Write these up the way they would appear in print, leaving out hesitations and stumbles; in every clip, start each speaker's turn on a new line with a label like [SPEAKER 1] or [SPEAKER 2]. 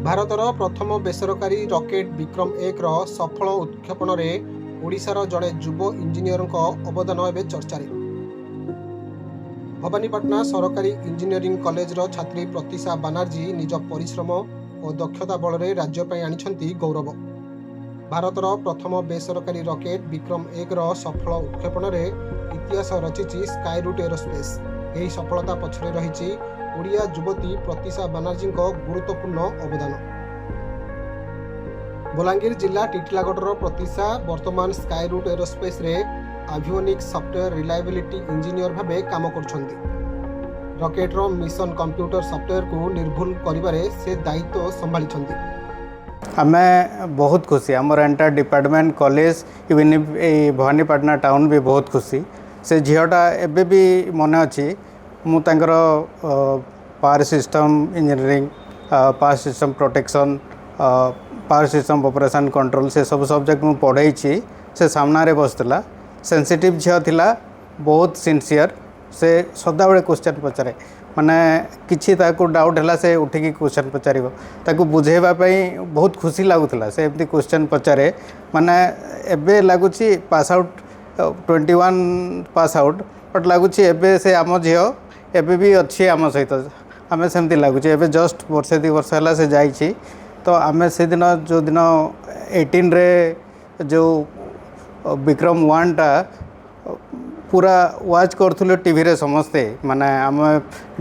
[SPEAKER 1] ଭାରତର ପ୍ରଥମ ବେସରକାରୀ ରକେଟ୍ ବିକ୍ରମ 1ର ସଫଳ ଉତ୍କ୍ଷେପଣରେ ଓଡ଼ିଶାର ଜଣେ ଯୁବ ଇଞ୍ଜିନିୟରଙ୍କ ଅବଦାନ ଏବେ ଚର୍ଚ୍ଚାରେ। ଭବାନୀପାଟଣା ସରକାରୀ ଇଞ୍ଜିନିୟରିଂ କଲେଜର ଛାତ୍ରୀ ପ୍ରତିଶା ବାନାର୍ଜୀ ନିଜ ପରିଶ୍ରମ ଓ ଦକ୍ଷତା ବଳରେ ରାଜ୍ୟ ପାଇଁ ଆଣିଛନ୍ତି ଗୌରବ। ଭାରତର ପ୍ରଥମ ବେସରକାରୀ ରକେଟ୍ ବିକ୍ରମ 1ର ସଫଳ ଉତ୍କ୍ଷେପଣରେ ଇତିହାସ ରଚିଛି ସ୍କାଇରୁଟ୍ ଏରୋସ୍ପେସ୍। ଏହି ସଫଳତା ପଛରେ ରହିଛି ଓଡ଼ିଆ ଯୁବତୀ ପ୍ରତିଶା ବାନାର୍ଜୀଙ୍କ ଗୁରୁତ୍ୱପୂର୍ଣ୍ଣ ଅବଦାନ। ବଲାଙ୍ଗୀର ଜିଲ୍ଲା ଟିଟିଲାଗଡ଼ର ପ୍ରତିଶା ବର୍ତ୍ତମାନ ସ୍କାଇରୁଟ୍ ଏରୋସ୍ପେସ୍ରେ ଆଭିଓନିକ୍ସ ସଫ୍ଟୱେୟାର ରିଲାଏବିଲିଟି ଇଞ୍ଜିନିୟର ଭାବେ କାମ କରୁଛନ୍ତି। ରକେଟ୍ର ମିଶନ କମ୍ପ୍ୟୁଟର ସଫ୍ଟୱେୟାରକୁ ନିର୍ଭୁଲ କରିବାରେ ସେ ଦାୟିତ୍ୱ ସମ୍ଭାଳିଛନ୍ତି।
[SPEAKER 2] आमे बहुत खुशी आमर entire department college even Bhawanipatna town भी बहुत खुशी से झीटा एवं भी मन अच्छी मुझर power system engineering power system protection power system operation control से सब सब्जेक्ट मुझे पढ़ाई से सामने बसला सेंसिटिव झील थिला बहुत सिंसियर से सदा बेले क्वेश्चन पचारे माने किसी डाउट है से उठिकी क्वेश्चन पचार ताकू बुझेबा बहुत खुशी लगुला से एमती क्वेश्चन पचारे माने एबे लगुच pass out 21 pass out but लगुच एबे से आम झील एबे भी अच्छी आम सहित आम सेमती लगुच एबे जस्ट वर्षे 2 वर्ष है से जाइए तो आम से दिन जो दिन 18 रे जो विक्रम 1 टा पूरा वाच करूँ टीवी रे समस्ते माने आम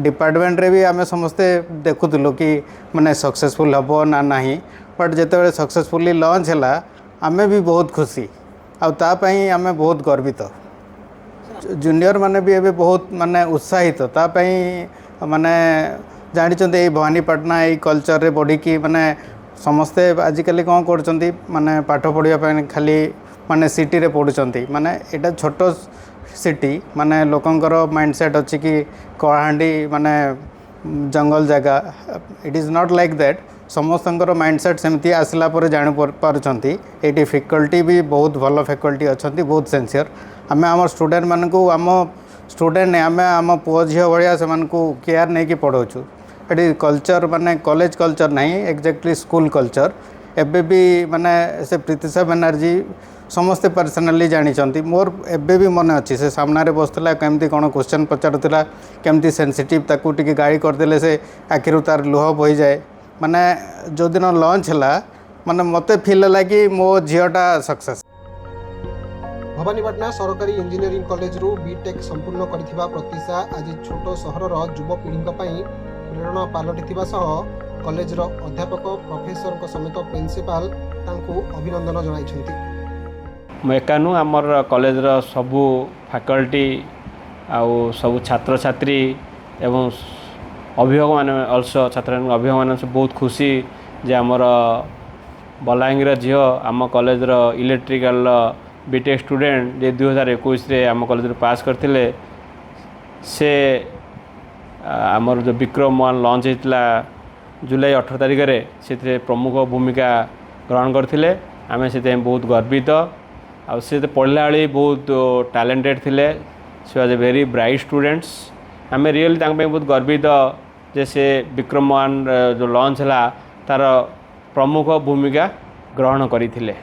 [SPEAKER 2] डिपार्टमेंट रे भी आम समस्ते देखुलु कि माने सक्सेसफुल हम ना नहीं बट जिते सक्सेसफुली लॉन्च है आम भी बहुत खुशी आपाई आम बहुत गर्वित जूनियर माने भी एबे बहुत माने उत्साहित तापाई माने जानी भवानीपाटना ये कल्चर रे बढ़ी कि माने समस्ते आजिकल कौन कर माने पाठ पढ़ापी खाली माने सिटी रे पढ़ुंट माने एटा छोट सिटी माने लोकंकर माइंडसेट अच्छी कि कलाहांडी माने जंगल जगह it is not like that समस्तंकर माइंडसेट सेमती आसला पर जान पारुछंती एटी फैकल्टी भी बहुत भल फैकल्टी अच्छी बहुत सिंसियर आम आम स्टूडेंट मानक आम स्टूडेंट आम आम पुओ झील भाया से केयर नहीं कि पढ़ाऊँ ये कल्चर माने कॉलेज कल्चर नहीं एक्जाक्टली स्कूल कल्चर एबे भी माने से प्रतिशा बनर्जी समस्ते पर्सनाली जानी मोर एबे भी मन अच्छी से सामने बसला केमती कौन क्वेश्चन पचारूला केमती सेंसिटिव ताकू टिके गाड़ी करदेले से आखिर तार लुह बही जाए माने जो दिन लॉन्च है माने मते फील है कि मो झीटा सक्सेस।
[SPEAKER 1] भवानीपाटना सरकारी इंजीनियरिंग कॉलेज रु बीटेक संपूर्ण करथिबा प्रतिशा आज छोट सहरर युवपीढ़ी प्रेरणा पलटिथिबा सह कॉलेजर अध्यापक प्रोफेसर समेत प्रिंसिपाल तांको अभिनंदन जणाइछन्ति।
[SPEAKER 3] एकानु आमर कॉलेजर सबू फैकल्टी आउ सबू छात्र छात्री एवं अभिभावक मैंने अल्सो छात्र अभिभावक मैंने बहुत खुशी जे आमर बलांगीर झील आम कॉलेजर इलेक्ट्रिकल बीटेक स्टूडेंट जे 2021 रे आम कॉलेज पास करथिले से आमर जो विक्रम 1 लॉन्च होता जुलाई 18 तारिख रे से प्रमुख भूमिका ग्रहण करथिले आम से बहुत गर्वित आ से पढ़ला बेले बहुत टैलेंटेड थिले से was a very bright students आम रियली बहुत गर्वित जे से विक्रम 1 जो लॉन्च है तार प्रमुख भूमिका ग्रहण करते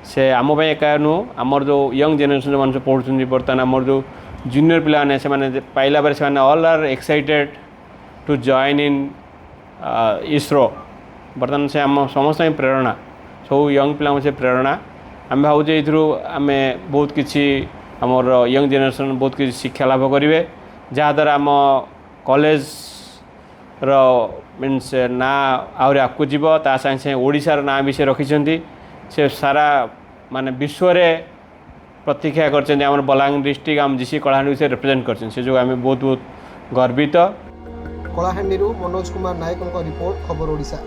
[SPEAKER 3] से आम एका नु आमर जो यंग जेनेरेशन जो मानस पढ़ुं बर्तमान आमर जो जूनियर पिलाने से पाइला पर से all are excited to join in ISRO बर्तमान से आम समस्त प्रेरणा सब यंग पिला से प्रेरणा आम भावुँ ये आम बहुत किसी आमर यंग जेनेरेशन बहुत किसी शिक्षा लाभ करेंगे जहाँद्वारा आम कॉलेज मीन्स ना आहरी आगू जीव ता सागे ओडिशार ना भी से रखिंट से सारा माने विश्व रे प्रतीक्षा कर बलांगीर डिस्ट्रिक्ट आम जीसी कलाहांडी से रिप्रेजेंट कर जो आम बहुत बहुत गर्वित।
[SPEAKER 1] कलाहांडी मनोज कुमार नायक रिपोर्ट खबर ओडिशा।